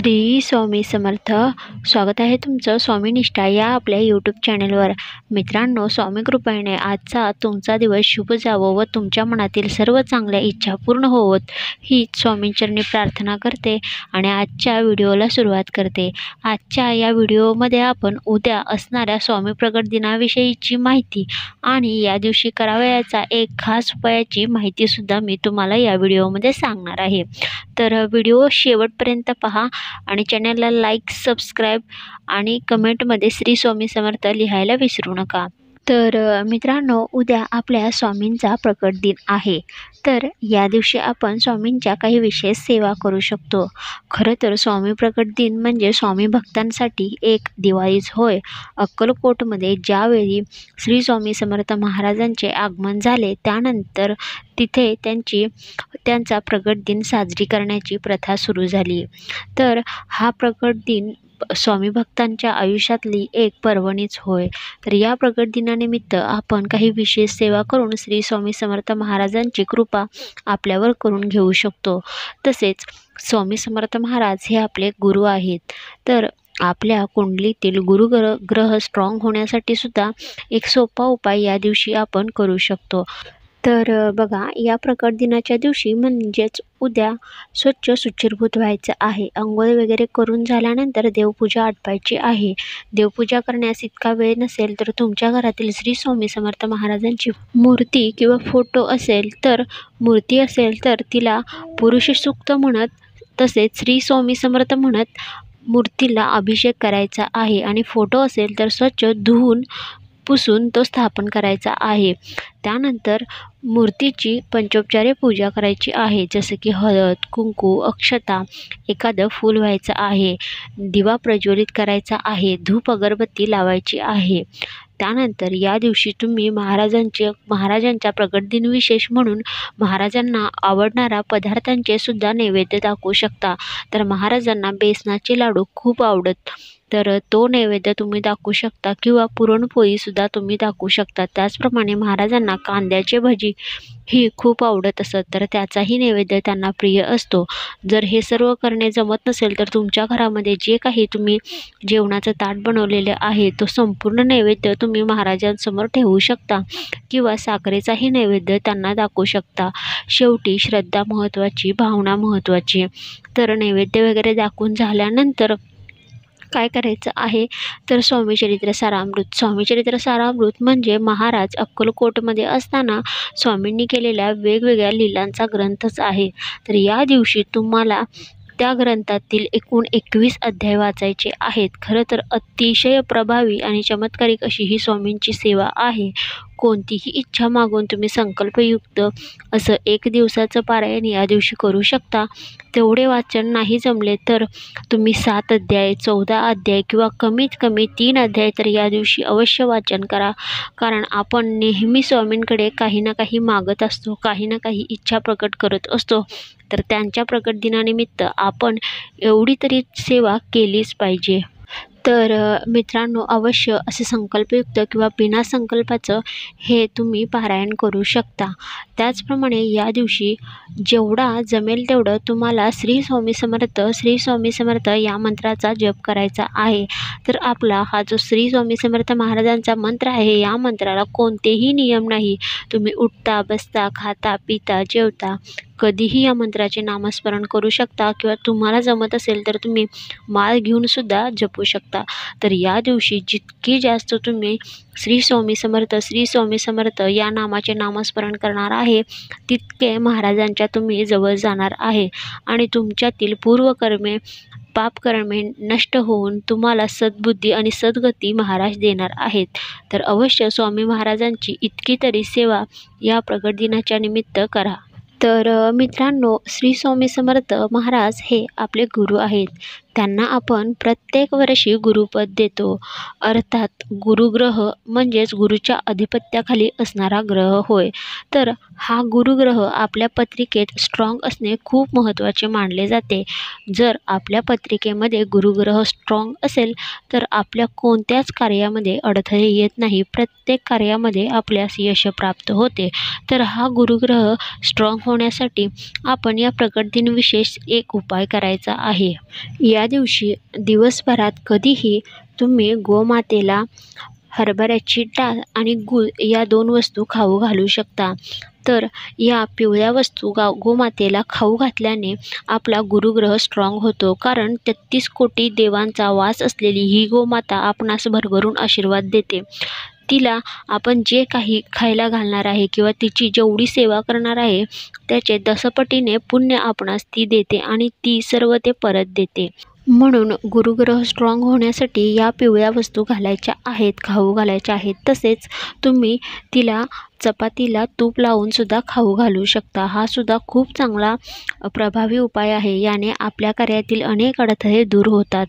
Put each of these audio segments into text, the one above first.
श्री स्वामी समर्थ. स्वागत आहे तुमचं स्वामीनिष्ठा या आपल्या यूट्यूब चॅनलवर. मित्रांनो, स्वामी कृपेने आजचा तुमचा दिवस शुभ जावो व तुमच्या मनातील सर्व चांगल्या इच्छा पूर्ण होवोत ही स्वामींचरणी प्रार्थना करते आणि आजच्या व्हिडिओला सुरुवात करते. आजच्या या व्हिडिओमध्ये आपण उद्या असणाऱ्या स्वामी प्रकट दिनाविषयीची माहिती आणि या दिवशी करावयाचा एक खास उपायाची माहितीसुद्धा मी तुम्हाला या व्हिडिओमध्ये सांगणार आहे. तर व्हिडिओ शेवटपर्यंत पहा आणि चॅनलला लाईक, सबस्क्राईब आणि कमेंटमध्ये श्री स्वामी समर्थ लिहायला विसरू नका. तर मित्रांनो, उद्या आपल्या स्वामींचा प्रकट दिन आहे. तर या दिवशी आपण स्वामींच्या काही विशेष सेवा करू शकतो. खरं तर स्वामी प्रकट दिन म्हणजे स्वामी भक्तांसाठी एक दिवाळीच होय. अक्कलकोटमध्ये ज्यावेळी श्री स्वामी समर्थ महाराजांचे आगमन झाले त्यानंतर तिथे त्यांचा प्रकट दिन साजरी करण्याची प्रथा सुरू झाली. तर हा प्रकट दिन स्वामी भक्तांच्या आयुष्यातली एक पर्वणीच होय. तर या प्रकट दिनानिमित्त आपण काही विशेष सेवा करून श्री स्वामी समर्थ महाराजांची कृपा आपल्यावर करून घेऊ शकतो. तसेच स्वामी समर्थ महाराज हे आपले गुरु आहेत. तर आपल्या कुंडलीतील गुरुग्रह स्ट्रॉंग होण्यासाठी सुद्धा एक सोपा उपाय या दिवशी आपण करू शकतो. तर बघा, या प्रकट दिनाच्या दिवशी म्हणजेच उद्या स्वच्छ शुचिर्भूत व्हायचं आहे. अंघोळ वगैरे करून झाल्यानंतर देवपूजा आटपायची आहे. देवपूजा करण्यास इतका वेळ नसेल तर तुमच्या घरातील श्री स्वामी समर्थ महाराजांची मूर्ती किंवा फोटो असेल तर तिला पुरुष सूक्त म्हणत तसेच श्री स्वामी समर्थ म्हणत मूर्तीला अभिषेक करायचा आहे आणि फोटो असेल तर स्वच्छ धुवून पुसून तो स्थापन करायचा आहे. त्यानंतर मूर्तीची पंचोपचारे पूजा करायची आहे. जसं की हळद, कुंकू, अक्षता, एखादं फूल व्हायचं आहे, दिवा प्रज्वलित करायचा आहे, धूप अगरबत्ती लावायची आहे. त्यानंतर या दिवशी तुम्ही महाराजांच्या प्रकट दिन विशेष म्हणून महाराजांना आवडणारा पदार्थांचे सुद्धा नैवेद्य दाखवू शकता. तर महाराजांना बेसनाचे लाडू खूप आवडत, तर तो नैवेद्य तुम्ही दाखवू शकता किंवा पुरणपोळीसुद्धा तुम्ही दाखवू शकता. त्याचप्रमाणे महाराजांना कांद्याचे भजी ही खूप आवडत असत, तर त्याचाही नैवेद्य त्यांना प्रिय असतो. जर हे सर्व करणे जमत नसेल तर तुमच्या घरामध्ये जे काही तुम्ही जेवणाचं ताट बनवलेलं आहे तो संपूर्ण नैवेद्य तुम्ही महाराजांसमोर ठेवू शकता किंवा साखरेचाही नैवेद्य त्यांना दाखवू शकता. शेवटी श्रद्धा महत्त्वाची, भावना महत्त्वाची. तर नैवेद्य वगैरे दाखवून झाल्यानंतर काय करायचं आहे तर स्वामीचरित्र सारामृत म्हणजे महाराज अक्कलकोटमध्ये असताना स्वामींनी केलेल्या वेगवेगळ्या लीलांचा ग्रंथच आहे. तर या दिवशी तुम्हाला त्या ग्रंथातील एकूण 21 अध्याय वाचायचे आहेत. खरं तर अतिशय प्रभावी आणि चमत्कारिक अशी ही स्वामींची सेवा आहे. कोणतीही इच्छा मागून तुम्ही संकल्पयुक्त असं 1 दिवसाचं पारायण या दिवशी करू शकता. तेवढे वाचन नाही जमले तर तुम्ही 7 अध्याय, 14 अध्याय किंवा कमीत कमी 3 अध्याय तर या दिवशी अवश्य वाचन करा. कारण आपण नेहमी स्वामींकडे काही ना काही मागत असतो, काही ना काही इच्छा प्रकट करत असतो. तर त्यांच्या प्रकट दिनानिमित्त आपण एवढी तरी सेवा केलीच पाहिजे. तर मित्रांनो, अवश्य असे संकल्पयुक्त किंवा बिना संकल्पाचं हे तुम्ही पारायण करू शकता. त्याचप्रमाणे या दिवशी जेवढा जमेल तेवढं तुम्हाला श्री स्वामी समर्थ या मंत्राचा जप करायचा आहे. तर आपला हा जो श्री स्वामी समर्थ महाराजांचा मंत्र आहे, या मंत्राला कोणतेही नियम नाही. तुम्ही उठता, बसता, खाता, पिता, जेवता कधीही या मंत्राचे नामस्मरण करू शकता किंवा तुम्हाला जमत असेल तर तुम्ही माळ घेऊन सुद्धा जपू शकता. तर या दिवशी जितकी जास्त तुम्ही श्री स्वामी समर्थ या नामाचे नामस्मरण करणार आहे तितके महाराजांच्या तुम्ही जवळ जाणार आहे आणि तुमच्यातील पूर्वकर्मे, पापकर्मे नष्ट होऊन तुम्हाला सद्बुद्धी आणि सद्गती महाराज देणार आहेत. तर अवश्य स्वामी महाराजांची इतकी तरी सेवा या प्रकट दिनाच्या निमित्त करा. तर मित्रांनो, श्री स्वामी समर्थ महाराज हे आपले गुरु आहेत. त्यांना आपण प्रत्येक वर्षी गुरुपद देतो. अर्थात गुरुग्रह म्हणजेच गुरुच्या अधिपत्याखाली असणारा ग्रह होय. तर हा गुरुग्रह आपल्या पत्रिकेत स्ट्रॉंग असणे खूप महत्त्वाचे मानले जाते. जर आपल्या पत्रिकेमध्ये गुरुग्रह स्ट्रॉंग असेल तर आपल्या कोणत्याच कार्यामध्ये अडथळे येत नाही. प्रत्येक कार्यामध्ये आपल्यास यश प्राप्त होते. तर हा गुरुग्रह स्ट्रॉंग होण्यासाठी आपण या प्रकट दिन विशेष एक उपाय करायचा आहे. या या दिवशी दिवसभरात कधीही तुम्ही गोमातेला हरभऱ्याची डाळ आणि गूळ या 2 वस्तू खाऊ घालू शकता. तर या पिवळ्या वस्तू गोमातेला खाऊ घातल्याने आपला गुरुग्रह स्ट्रॉंग होतो, कारण 33 कोटी देवांचा वास असलेली ही गोमाता आपणास भरभरून आशीर्वाद देते. तिला आपण जे काही खायला घालणार आहे किंवा तिची जेवढी सेवा करणार आहे त्याचे 10 पटीने पुण्य आपणास ती देते आणि ती सर्व ते परत देते. म्हणून गुरुग्रह स्ट्रॉंग होण्यासाठी या पिवळ्या वस्तू घालायच्या आहेत, खाऊ घालायच्या आहेत. तसेच तुम्ही तिला चपातीला तूप लावून सुद्धा खाऊ घालू शकता. हा सुद्धा खूप चांगला प्रभावी उपाय आहे. याने आपल्या कार्यातील अनेक अडथळे दूर होतात.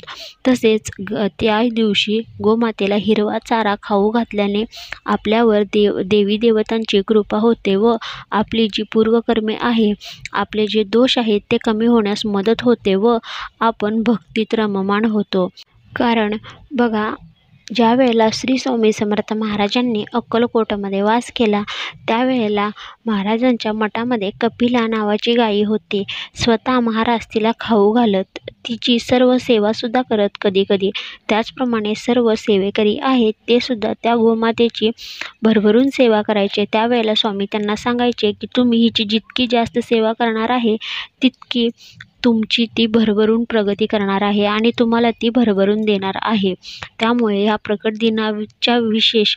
तसेच त्या दिवशी गोमातेला हिरवा चारा खाऊ घातल्याने आपल्यावर देवी देवतांची कृपा होते व आपली जी पूर्वकर्मे आहे, आपले जे दोष आहेत ते कमी होण्यास मदत होते व आपण भक्तीत रममाण होतो. कारण बघा, ज्या वेळेला श्री स्वामी समर्थ महाराजांनी अक्कलकोटमध्ये वास केला त्यावेळेला महाराजांच्या मठामध्ये कपिला नावाची गाई होती. स्वतः महाराज तिला खाऊ घालत, तिची सर्व सेवासुद्धा करत कधीकधी. त्याचप्रमाणे सर्व सेवेकरी आहेत ते सुद्धा त्या गोमातेची भरभरून सेवा करायचे. त्यावेळेला स्वामी त्यांना सांगायचे की तुम्ही हिची जितकी जास्त सेवा करणार आहे तितकी तुमची ती भरभरून प्रगती करणार आहे आणि तुम्हाला ती भरभरून देणार आहे. त्यामुळे या प्रकट दिनाच्या विशेष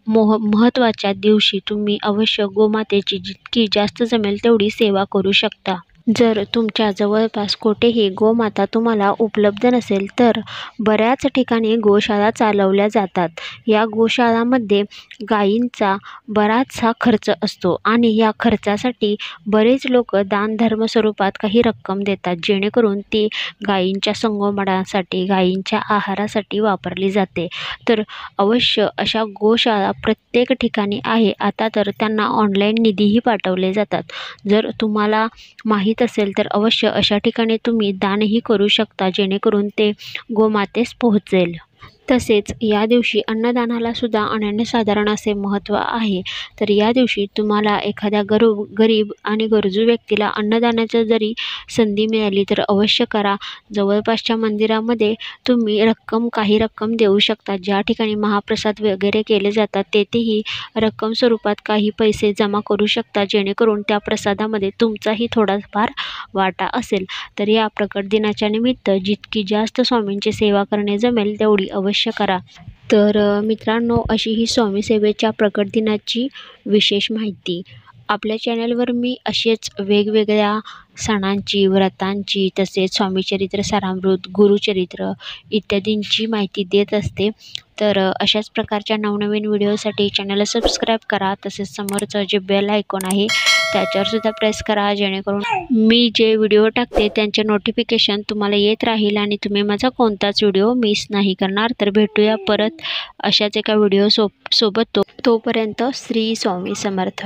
महत्त्वाच्या दिवशी तुम्ही अवश्य गोमातेची जितकी जास्त जमेल तेवढी सेवा करू शकता. जर तुमच्या जवळपास कुठेही गोमाता तुम्हाला उपलब्ध नसेल तर बऱ्याच ठिकाणी गोशाळा चालवल्या जातात. या गोशाळांमध्ये गायींचा बराचसा खर्च असतो आणि या खर्चासाठी बरेच लोक दानधर्म स्वरूपात काही रक्कम देतात, जेणेकरून ती गायींच्या संगोपनासाठी, गायींच्या आहारासाठी वापरली जाते. तर अवश्य अशा गोशाळा प्रत्येक ठिकाणी आहे. आता तर त्यांना ऑनलाईन निधीही पाठवले जातात. जर तुम्हाला माहीत असेल तर अवश्य अशा ठिकाणी तुम्ही दानही करू शकता, जेणेकरून ते गोमातेस पोहोचेल. तसेच या दिवशी अन्नदानाला सुद्धा अनन्यसाधारण असे महत्त्व आहे. तर या दिवशी तुम्हाला एखाद्या गरीब आणि गरजू व्यक्तीला अन्नदानाची जरी संधी मिळाली तर अवश्य करा. जवळपासच्या मंदिरामध्ये तुम्ही काही रक्कम देऊ शकता. ज्या ठिकाणी महाप्रसाद वगैरे केले जातात तेथेही रक्कम स्वरूपात काही पैसे जमा करू शकता, जेणेकरून त्या प्रसादामध्ये तुमचाही थोडाफार वाटा असेल. तर या प्रकट दिनाच्या निमित्त जितकी जास्त स्वामींची सेवा करणे जमेल तेवढी अवश्य करा. तर मित्रांनो, अशी ही स्वामी सेवेच्या प्रकट दिनाची विशेष माहिती. आपल्या चॅनलवर मी असेच वेगवेगळ्या सणांची, व्रतांची, तसेच स्वामीचरित्र सारामृत, गुरुचरित्र इत्यादींची माहिती देत असते. तर अशाच प्रकारच्या नवनवीन व्हिडिओसाठी चॅनलला सबस्क्राईब करा. तसेच समोरचं जे बेल आयकॉन आहे त्याच्यावर सुद्धा प्रेस करा, जेणेकरून मी जे व्हिडिओ टाकते त्यांचे नोटिफिकेशन तुम्हाला येत राहील आणि तुम्ही माझा कोणताच व्हिडिओ मिस नाही करणार. तर भेटूया परत अशाच एका व्हिडिओ सोबत. तोपर्यंत श्री स्वामी समर्थ.